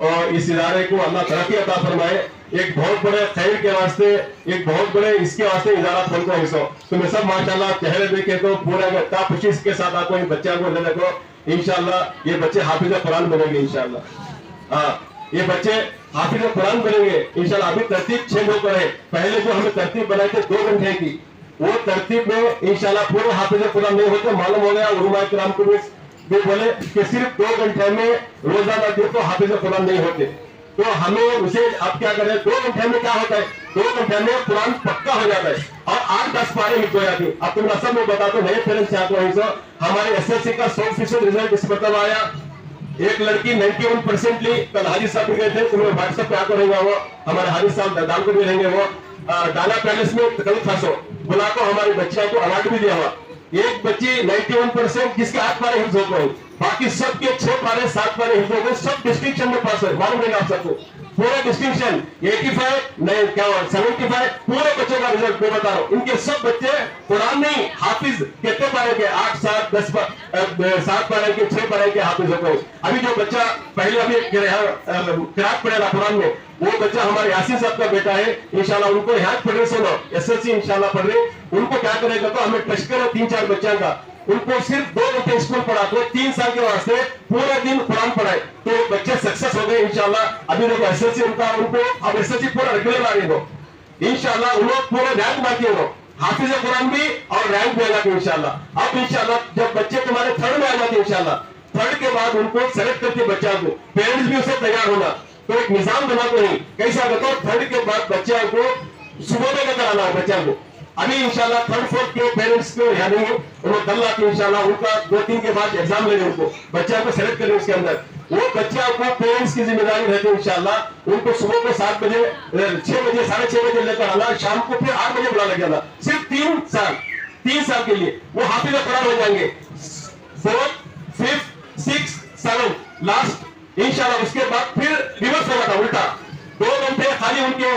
और इस इदारे को अल्लाह तरक्की अता फरमाए। एक बहुत बड़े खैर के वास्ते, एक बहुत बड़े इसके वास्ते इदारा फल को हिस्सा तुम्हें सब माशाल्लाह चेहरे देखे तो पूरा खुशी के साथ आपको बच्चा को लेने को इंशाल्लाह ये बच्चे हाफिज़ कुरान बनेंगे इंशाल्लाह। हाँ, ये बच्चे हाफिज कुरान बनेंगे इंशाल्लाह। अभी तरतीब चेंज होकर है, पहले जो हमें तरतीब बनाई थी 2 घंटे की, वो तरतीब में इंशाल्लाह पूरे हाफिज कुरान नहीं होते। मालूम हो गया उलमा किराम को भी बोले कि सिर्फ 2 घंटे में रोजाना जो तो हाफिज कुरान नहीं होते, तो हमें उसे अब क्या करें, 2 घंटे में क्या होता है, 2 घंटे में कुरान पक्का हो जाता है और 8-10 पारे हिट हो जाती है। अब तुम सब में बता दो, नए पेरेंट्स चाहते हो, हमारे एसएससी का 100% रिजल्ट इस मतलब आया। एक लड़की 91% ली, कल हाजी साहब भी गए थे, तुम्हें व्हाट्सएप पे आकर रहेगा वो, हमारे हाजी साहब दाल को भी रहेंगे, वो डाला पैलेस में कल था सो बुला को हमारे बच्चियों को अवार्ड भी दिया हुआ। एक बच्ची 91% जिसके 8 पारे हिट हो गए, बाकी सबके 6 पारे 7 पारे हिट हो गए, सब डिस्टिंक्शन में पास है। मालूम है आप सबको, पूरे डिस्टिंक्शन 85 नहीं क्या 75 पूरे बच्चों का रिजल्ट मैं बता रहा हूँ। इनके सब बच्चे कुरान नहीं हाफिज कितने पारे के, 8, 7, 10 7 पारे के, 6 पारे के हाफिज हो गए। अभी जो बच्चा पहले अभी किरात पढ़ेगा कुरान में, वो बच्चा हमारे यासीन साहब का बेटा है, इंशाल्लाह उनको यहाँ पढ़ रहे, सुनो एसएससी इंशाल्लाह पढ़ रहे, उनको क्या करेगा तो हमें टच करो 3-4 बच्चों का, उनको सिर्फ 2 घंटे स्कूल पढ़ा तो 3 साल के वास्ते पूरे दिन कुरान पढ़ाए तो बच्चे सक्सेस हो गए इंशाल्लाह। अभी देखो एसएससी उनका, उनको अब एसएससी पूरा रेगुलर आ रही हो इंशाल्लाह, उन लोग पूरे रैंक मारती हो, हाफिज कुरान भी और रैंक भी आ जाती इंशाल्लाह। अब इंशाल्लाह जब बच्चे तुम्हारे 3rd में आ जाते इंशाल्लाह, 3rd के बाद उनको सेलेक्ट करके बच्चा को, पेरेंट्स भी उसे तैयार होना, तो एक निजाम बना तो नहीं कैसा बताओ, 3rd के बाद बच्चा को सुबह में लेकर आना है बच्चा को। अभी इंशाल्लाह 3rd 4th के पेरेंट्स को यानी उन्हें कल आके इंशाल्लाह उनका 2-3 के बाद एग्जाम लेने, उनको बच्चा को सेलेक्ट करें, उसके अंदर वो बच्चा को पेरेंट्स की जिम्मेदारी रहती है इंशाल्लाह। उनको सुबह को 7 बजे 6 बजे 6:30 बजे लेकर आना, शाम को फिर 8 बजे बुला लेके आना, सिर्फ 3 साल के लिए वो हाफिज कुरान हो जाएंगे। 4th 5th 6th 7th last इंशाल्लाह, उसके बाद फिर रिवर्स होगा था उल्टा, 2 घंटे खाली उनके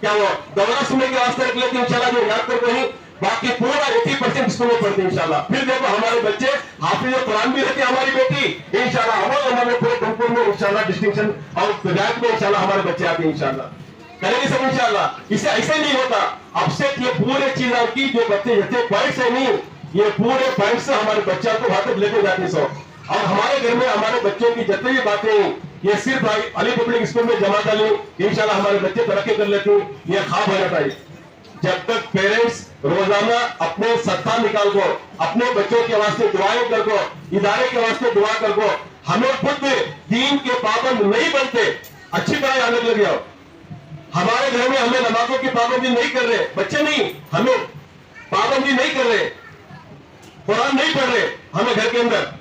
क्या वो दौरा सुनने के वास्ते रख लेते इंशाल्लाह, जो याद करते हैं, बाकी पूरा 80% स्कूल में पढ़ते इंशाल्लाह। फिर देखो हमारे बच्चे हाफिज कुरान भी रहते, हमारी बेटी इंशाल्लाह हमारे पूरे तुमपुर में इंशाल्लाह डिस्टिंक्शन और रैंक में इंशाल्लाह हमारे बच्चे आते हैं इंशाल्लाह, करेंगे सब इंशाल्लाह। इसे ऐसे नहीं होता, अब से ये पूरे चीजों की जो बच्चे जितने पॉइंट्स है नहीं, ये पूरे पॉइंट से हमारे बच्चा को वहां तक लेके जाते हैं सब। और हमारे घर में हमारे बच्चों की जितनी भी बातें ये सिर्फ अली पब्लिक स्कूल में जमा कर ली इंशाल्लाह हमारे बच्चे तरक्की कर लेते हैं, ये ख्वाब हो जाता है। जब तक पेरेंट्स रोजाना अपने सत्ता निकाल को, अपने बच्चों के वास्ते दुआएं कर को, इदारे के वास्ते दुआ कर को, हमें खुद दीन के पाबंद नहीं बनते, अच्छी तरह याद लग गया। हमारे घर में हमें नमाजों की पाबंदी नहीं कर रहे बच्चे, नहीं हमें पाबंदी नहीं कर रहे, कुरान नहीं पढ़ रहे, हमें घर के अंदर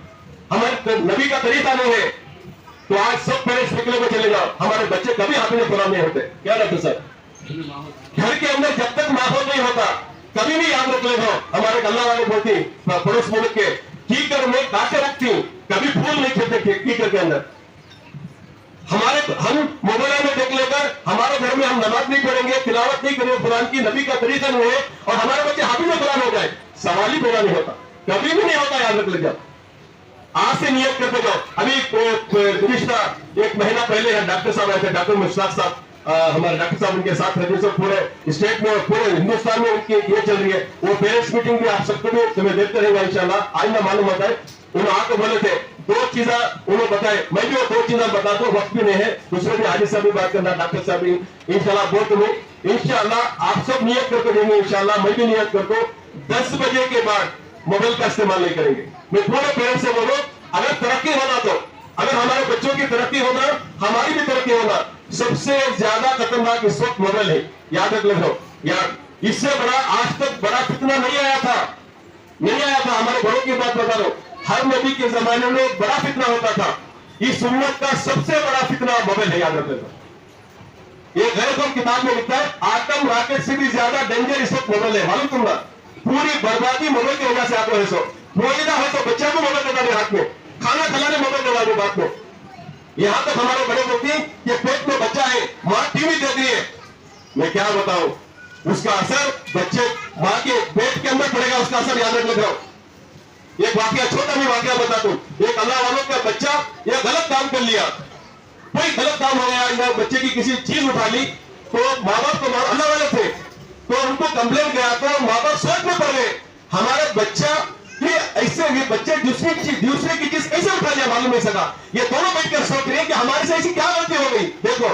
हमारे नबी का तरीका नहीं है, तो आज सब पेरेंट्स निकले को चले जाओ, हमारे बच्चे कभी हाफिज कुरान नहीं होते। क्या डॉक्टर साहब, घर के अंदर जब तक माहौल नहीं होता कभी भी याद रख लेगा, हमारे अल्लाह वाले बोलती पड़ोस मुल्क के कीकर में काटे रखती, कभी फूल नहीं खेलते कीकर के अंदर। हम मोबाइल में देख लेकर हमारे घर में हम नमाज नहीं पढ़ेंगे, तिलावत नहीं करेंगे कुरान की, नबी का तरीका नहीं है, और हमारे बच्चे हाफिज कुरान हो जाए, सवाल ही पैदा नहीं होता, कभी भी नहीं होता, याद रख लेगा। आज से नियत करते जाओ। अभी गुज़िश्ता 1 महीना पहले डॉक्टर साहब आए थे, डॉक्टर मुश्ताक साहब, हमारे डॉक्टर साहब उनके साथ रहते, सब पूरे स्टेट में पूरे हिंदुस्तान में उनकी ये चल रही है, वो पेरेंट्स मीटिंग भी आप सबको भी तुम्हें देखते रहेगा इंशाल्लाह। आज ना मालूम होता है, उन्होंने आके बोले थे 2 चीजें उन्होंने बताए, मैं भी वो 2 चीजें बताता हूँ, वक्त भी नहीं है, दूसरे भी हाजी साहब भी बात करना, डॉक्टर साहब भी इंशाल्लाह बोल तुम्हें इंशाल्लाह आप सब नियत करके देंगे इंशाल्लाह, मैं भी नियत करता हूँ 10 बजे के बाद मोबाइल का इस्तेमाल नहीं करेंगे। मैं पूरे पेरेंट्स से बोलो, अगर तरक्की होना तो, अगर हमारे बच्चों की तरक्की होना, हमारी भी तरक्की होना, सबसे ज्यादा खतरनाक इस वक्त मोबाइल है, याद रख लो यार। इससे बड़ा आज तक बड़ा फितना नहीं आया था, नहीं आया था। हमारे बड़ों की बात बता दो, हर नबी के जमाने में एक बड़ा फितना होता था, इस उम्मत का सबसे बड़ा फितना मोबाइल है, याद रख लो। ये गैर किताब में लिखता है, आतम रॉकेट से भी ज्यादा डेंजर इस वक्त मोबाइल है, मालूम तुमना। पूरी बर्बादी मोबाइल की वजह से आते हैं। सो मोबाइल है तो बच्चा को मोबाइल दे हाथ में, खाना खिलाने मोबाइल दे दो बात में। यहां तक हमारे बड़े बोलते हैं कि पेट में बच्चा है, मां टीवी देख रही है, मैं क्या बताऊं, उसका असर बच्चे मां के पेट के अंदर पड़ेगा, उसका असर याद रख लो। एक वाकया, छोटा भी वाकया बता दूं, एक अल्लाह वालों का बच्चा यह गलत काम कर लिया, कोई गलत काम हो गया, या बच्चे की किसी चीज उठा ली, तो माँ बाप तो अल्लाह वाले थे, तो उनको कंप्लेन गया, तो माँ बाप सोच में पड़ गए, हमारे बच्चा ये ऐसे, ये बच्चे दूसरे की चीज कैसे उठा लिया, मालूम नहीं सका। ये दोनों बैठकर सोच रहे हैं कि हमारे से ऐसी क्या गलती हो गई। देखो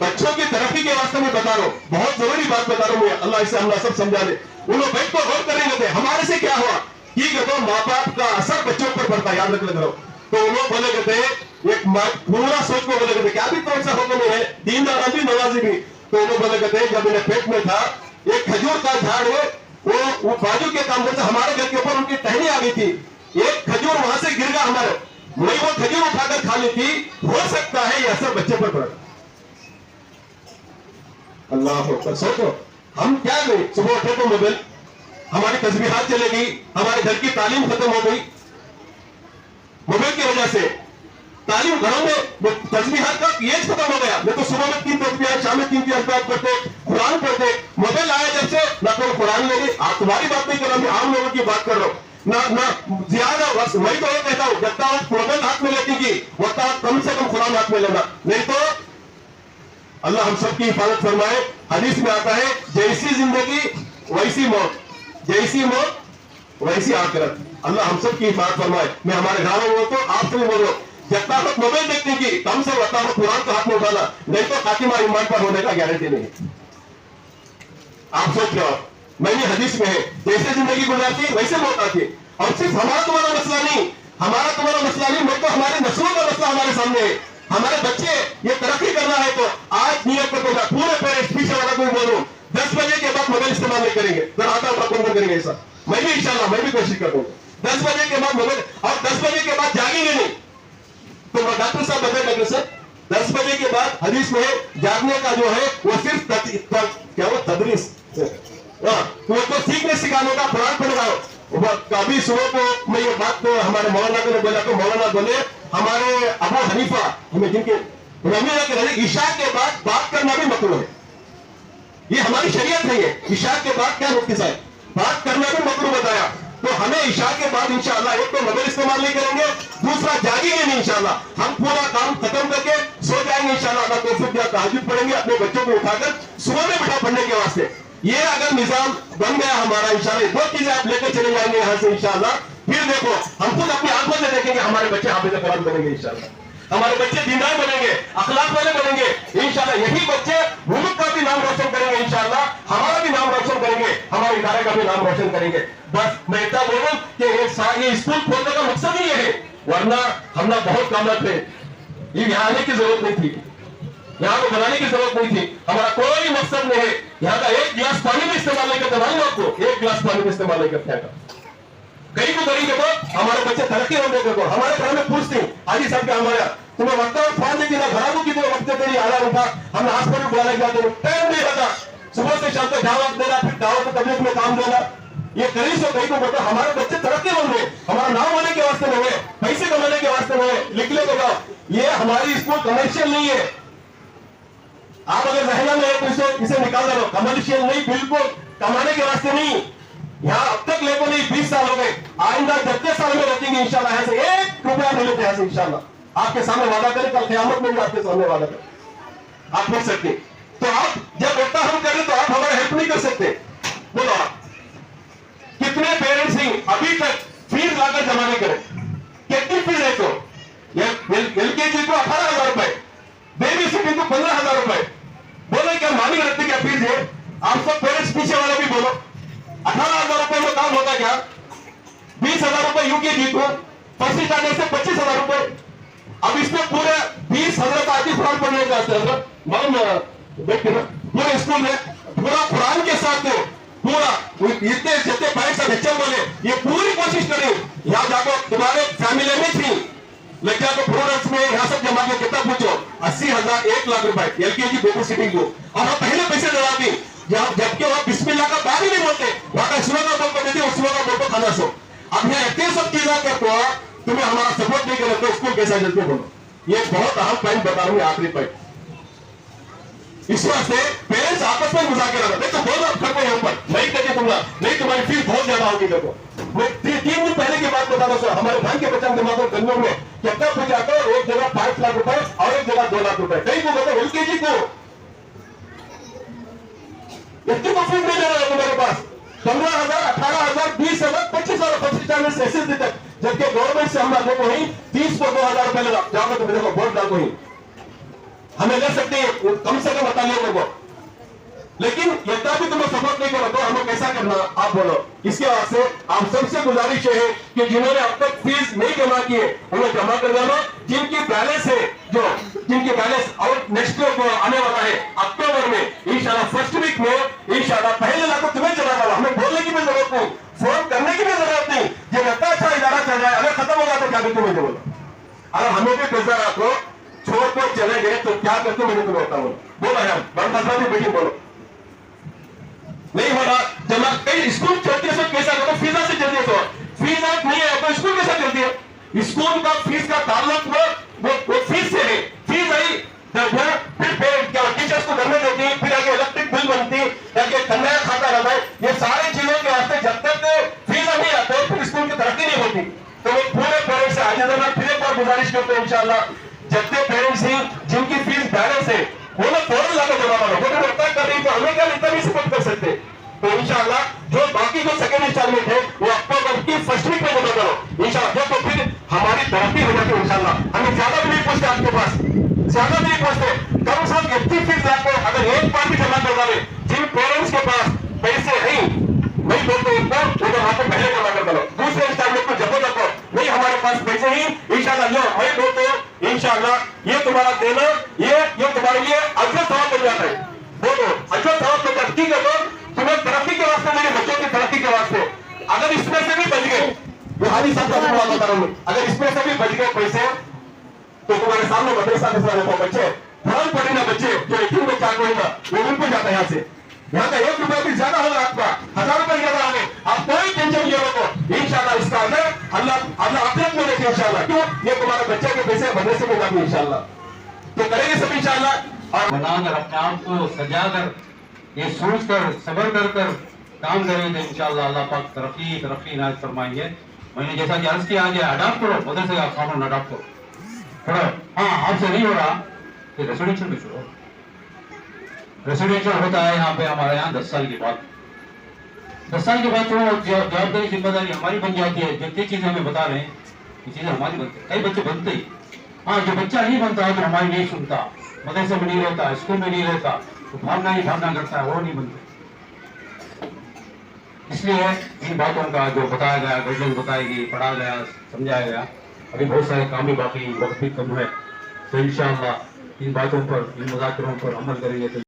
बच्चों की तरक्की के वास्ते में बता रहा हूँ, बहुत जरूरी बात बता रहा हूँ मैं, अल्लाह इसे हम सब समझा दे। उन लोग बैठ को गौर करेंगे थे हमारे से क्या हुआ। ठीक है, तो माँ बाप का असर बच्चों पर पड़ता है, याद रख ले। तो उन लोग बोले थे एक पूरा सोच को बोले थे क्या भी कौन सा हुक्म है, दीनदार भी नवाजी भी। तो उन्होंने बोले थे जब इन्हें पेट में था एक खजूर का झाड़ है, वो बाजू के काम से हमारे घर के ऊपर उनकी टहनी आ गई थी, एक खजूर वहां से गिर गया हमारे, वही वो खजूर उठाकर खा ली थी। हो सकता है ये असर बच्चे पर पड़ा। अल्लाह अकबर। सोचो हम क्या गए, सुबह उठे तो मोबाइल, हमारी तस्बीहात चलेगी, हमारे घर की तालीम खत्म हो गई मोबाइल की वजह से। तालीम घरों में तस्बीहात का एज खत्म हो गया। मैं तो सुबह में 3 तस्बीहात, शाम में 3 तस्बीहात पढ़ते, कुरान पढ़ते। मोबाइल आया जब से ना कोई कुरान ले, तुम्हारी बात नहीं कर रहा, मैं आम लोगों की बात कर रहा हूँ। ना ज्यादा वक्त, मैं तो ये कहता हूँ जब तक मोबाइल हाथ में लेती की वक्त कम से कम कुरान हाथ में लेना, नहीं तो अल्लाह हम सबकी हिफाजत फरमाए। हदीस में आता है जैसी जिंदगी वैसी मौत, जैसी मौत वैसी आखिरत। अल्लाह हम सबकी हिफाजत फरमाए। मैं हमारे गाँव में बोलता हूँ, आपसे भी बोल रहा हूँ, जब तक मोबाइल देखने की कम से बता कुरान को हाथ में उठाना, नहीं तो खातिमा ईमान पर होने का गारंटी नहीं। आप सोच लो, मैंने हदीस में है जैसे जिंदगी गुजरती वैसे मौत आती है। और सिर्फ हमारा तुम्हारा मसला नहीं, हमारा तुम्हारा मसला नहीं, मैं तो हमारे नस्लों का मसला हमारे सामने है। हमारे बच्चे ये तरक्की करना है तो आज नियत कर दूंगा, पूरे पेरेंट्स पीछे वाला कोई बोलूं 10 बजे के बाद मोबाइल इस्तेमाल नहीं करेंगे, तो आता बंद करेंगे ऐसा। मैं भी इंशाल्लाह मैं भी कोशिश करूंगा 10 बजे के बाद मोबाइल, और 10 बजे के बाद जागेंगे नहीं। तो डॉक्टर साहब बताए, डॉक्टर साहब 10 बजे के बाद हदीस में जागने का जो है वो सिर्फ क्या वो तदरीस, तो सीखने सिखाने का कुरान पढ़ कभी सुबह को मैं ये बात तो हमारे मौलाना ने बोला, तो मौलाना बोले हमारे अबू हनीफा हमें जिनके रमी ईशा के बाद बात करना भी मकरूह है, ये हमारी शरीयत नहीं है। ईशा के बाद क्या मुफ्ती साहब बात करना भी मकरूह बताया। तो हमें ईशा के बाद इंशाअल्लाह एक तो मोबाइल इस्तेमाल नहीं करेंगे, दूसरा जागेंगे नहीं इंशाअल्लाह। हम पूरा काम खत्म करके सो जाएंगे इंशाअल्लाह। अल्लाह तौफीक दिया तहज्जुद पढ़ेंगे, अपने बच्चों को उठाकर सुबह में बिठा पढ़ने के वास्ते। ये अगर निजाम बन गया हमारा इंशाअल्लाह, 2 चीजें आप लेकर चले जाएंगे यहाँ से इंशाअल्लाह। फिर देखो हम खुद अपनी आंखों से देखेंगे हमारे बच्चे हाफिज़ कुरान बनेंगे इंशाअल्लाह, हमारे बच्चे दीनदार बनेंगे, अखलाक वाले बनेंगे इंशाअल्लाह। यही बच्चे मुल्क का भी नाम रोशन करेंगे इंशाअल्लाह, हमारा भी नाम रोशन करेंगे, हमारे इदारे का भी नाम रोशन करेंगे। बस मैं इतना बोलूं कि ये स्कूल खोलने का मकसद ही ये है, वरना हम ना बहुत कामयाब थे, ये यहाँ आने की जरूरत नहीं थी, यहाँ को बनाने की जरूरत नहीं थी। हमारा कोई मकसद नहीं है यहाँ का एक गिलास पानी भी इस्तेमाल नहीं करते, मालूम आपको, एक गिलास पानी भी इस्तेमाल नहीं करते हैं। कहीं को करेंगे तो हमारे बच्चे तरक्की होने को। हमारे घर में पूछते हाजी साहब के हमारा तुम्हें वक्त फोन देगी ना घरों की तो वक्त तेरी आधा उठा, हमने हॉस्पिटल बुलाने जाते टाइम नहीं रहता, सुबह से शाम तक दावत देना, फिर दावत को तबलीग में काम देना, ये कहीं से कहीं को बोलता हमारे बच्चे तरक्की होंगे, हमारा नाम होने के वास्ते में है, पैसे कमाने के वास्ते में है, लिख ले तो ये हमारी स्कूल कमर्शियल नहीं है। आप अगर रहना में है तो इसे निकाल दो, कमर्शियल नहीं, बिल्कुल कमाने के वास्ते नहीं। यहाँ अब तक लेको नहीं 20 साल हो गए, आइंदा 30 साल में रखेंगे इंशाल्लाह। यहाँ से 1 रुपया नहीं लेते, यहाँ से इंशाल्लाह आपके सामने वादा करें, कल क़यामत में भी आपके सामने वादा करें, आप कर सकते। तो आप जब इतना हम करें तो आप हमारा हेल्प नहीं कर सकते। बोलो आप कितने पेरेंट्स ही अभी तक फीस लाकर जमा नहीं करें, कितनी फीस है तो LKG को 18,000 रुपए, बेबी सिटिंग को 15,000 रुपए। बोले क्या मानी रखते क्या फीस है? आप सब पेरेंट्स पीछे वाले भी बोलो 18,000 रुपए में काम होता क्या? 20,000 रुपए UKG को, फर्स्ट स्टैंडर्ड से 25,000 रुपए। अब इसमें पूरे 20,000 का आदि कुरान पढ़ने का पूरे स्कूल में पूरा कुरान के साथ पूरा इतने जितने पैसा बच्चे बोले ये पूरी कोशिश करें। यहाँ जाकर तुम्हारे फैमिली में थी लड़कियां को प्रोडक्ट्स में यहाँ सब जमा के कितना पूछो 80,000 1 लाख रुपए LKG बेबी सिटिंग को, और आप पहले पैसे डराती जबकि वहां बिस्मिल्लाह का बात ही नहीं बोलते, वहां का सुबह का बोल को देते सुबह का बोल को खाना सो। अब यहाँ इतने सब चीजें करते हो, तुम्हें हमारा सपोर्ट नहीं करे तो स्कूल कैसा चलते बोलो। ये बहुत अहम पॉइंट बता रहा हूँ, आखिरी पॉइंट। इस वास्ते पेरेंट्स आपस में मुज़ाकरा करते तो बहुत आप खड़े यहाँ पर नहीं करके तुमला नहीं, तुम्हारी फीस बहुत ज्यादा होगी। देखो मैं 3 दिन पहले की बात बता रहा हूँ, हमारे भाई के बच्चा दिमाग में गन्नों में कितना पूछ जाता है, एक जगह 5 लाख रुपए और एक जगह 2 लाख रुपए। कहीं को बताओ LKG को इतनी को फीस नहीं दे रहा है तुम्हारे पास 15,000 18,000 20,000 25,000 फर्स्ट स्टैंडर्ड से SSD तक, जबकि गवर्नमेंट से हम लोगों को ही 30 को 2,000 रुपए लगा। जाओगे तो देखो बोर्ड डाल को ही हमें ले सकते हैं कम से कम 48 लोगों को, लेकिन यद्दा भी तुम्हें सपोर्ट नहीं करो तो हमें कैसा करना आप बोलो। इसके वास्ते आप सबसे गुजारिश है कि जिन्होंने अब तक फीस नहीं जमा की है उन्हें जमा कर देना, जिनकी बैलेंस है जिनकी बैलेंस और नेक्स्ट आने वाला है अक्टूबर में इंशाल्लाह फर्स्ट वीक में इंशाल्लाह पहले लाख तुम्हें जमा करो। हमें बोलने की भी जरूरत नहीं, फोन करने की भी जरूरत नहीं। ये इतना अच्छा इदारा चल रहा है, अगर खत्म होगा तो क्या करते मुझे बोलो। अगर हमें भी बेजार आपको छोड़ कर चले गए तो क्या करते मुझे तुम्हें बताओ। बोलो यार बड़ा भी बेटी बोलो नहीं हो रहा जमा। कई स्कूल चलती है सो कैसा करो, फीसा से चलती है सो फीस आप नहीं है तो स्कूल कैसा चलती है। स्कूल का फीस का ताल्लुक वो फीस से है। फीस आई फिर क्या टीचर्स को करने देती है, फिर आगे इलेक्ट्रिक बिल बनती है, आगे कन्या खाता रहता है। ये सारी चीजों के वास्ते जब तक फीस नहीं आते फिर स्कूल की तरक्की नहीं होती। तो वो पूरे पेरेंट्स से आज फिर एक बार गुजारिश करते हैं इंशाल्लाह जितने पेरेंट्स हैं जिनकी फीस बैलेंस है वो लोग फौरन लाकर जमा करो। वो लगता कर रही तो हमें क्या इतना भी सपोर्ट कर सकते। तो इंशाल्लाह जो बाकी जो सेकंड इंस्टॉलमेंट है वो अक्टूबर की फर्स्ट वीक में जमा करो इंशाल्लाह। तो फिर हमारी तरक्की हो जाती है इंशाल्लाह। हमें ज्यादा भी नहीं पूछते आपके पास, ज्यादा भी नहीं पूछते, कम से कम इतनी फीस लाकर अगर एक बार भी जमा कर डाले जिन पेरेंट्स के पास पैसे नहीं बोलते इतना वो तो आपको पहले जमा कर दो। दूसरे इंस्टॉलमेंट को जमा रखो नहीं हमारे पास पैसे ही इंशाल्लाह लो मैं बोलते इंशाल्लाह ये तुम्हारा देना ये तुम्हारे लिए अजर सवाब बन जाता है। बोलो अजर सवाब तो तरक्की कर दो, तुम्हें तरक्की के वास्ते मेरे बच्चों की तरक्की के वास्ते। अगर इसमें से भी बच गए ये हाजी साहब का बात बता रहा हूँ, अगर इसमें से भी बच गए पैसे तो तुम्हारे सामने मदरसा के बच्चे फौरन पढ़े ना बच्चे जो 18 बच्चा कोई ना वो उनको जाता है यहाँ से। यहाँ का 1 रुपया भी ज्यादा होगा आपका 1000 रुपये ज्यादा होंगे, आप कोई टेंशन नहीं हो इंशाल्लाह। इसका अगर अल्लाह आखिरत में देखे इंशाल्लाह, क्यों ये तुम्हारे बच्चे के पैसे भरने से मिला इंशाल्लाह। तो करेंगे सब इंशाल्लाह। और
बनाकर अपने आप को सजाकर ये सोच कर सबर कर काम करें तो इंशाल्लाह अल्लाह पाक तरक्की इनायत फरमाएंगे। मैंने जैसा कि अर्ज किया आज अडॉप्ट करो मदरसे का कानून अडॉप्ट करो पढ़ो। हाँ आपसे नहीं हो रहा तो रेसिडेंशियल भी छोड़ो। रेसिडेंशियल होता है यहाँ पे हमारे यहाँ 10 साल के बाद 10 साल के बाद तो जवाबदारी जिम्मेदारी हमारी बन जाती है। जितनी चीजें हमें बता रहे हैं ये चीजें हमारी बनती है। कई बच्चे बनते ही हाँ जो बच्चा नहीं बनता है तो हमारी नहीं सुनता, मदरसे में नहीं रहता, स्कूल में नहीं रहता तो भावना ही भावना करता है, वो नहीं बनते। इसलिए इन बातों का जो बताया गया गाइडलाइन बताई गई पढ़ाया गया समझाया गया, अभी बहुत सारे काम भी बाकी वक्त भी कम है तो इंशाअल्लाह इन बातों पर इन मुज़ाकरों पर अमल करेंगे तो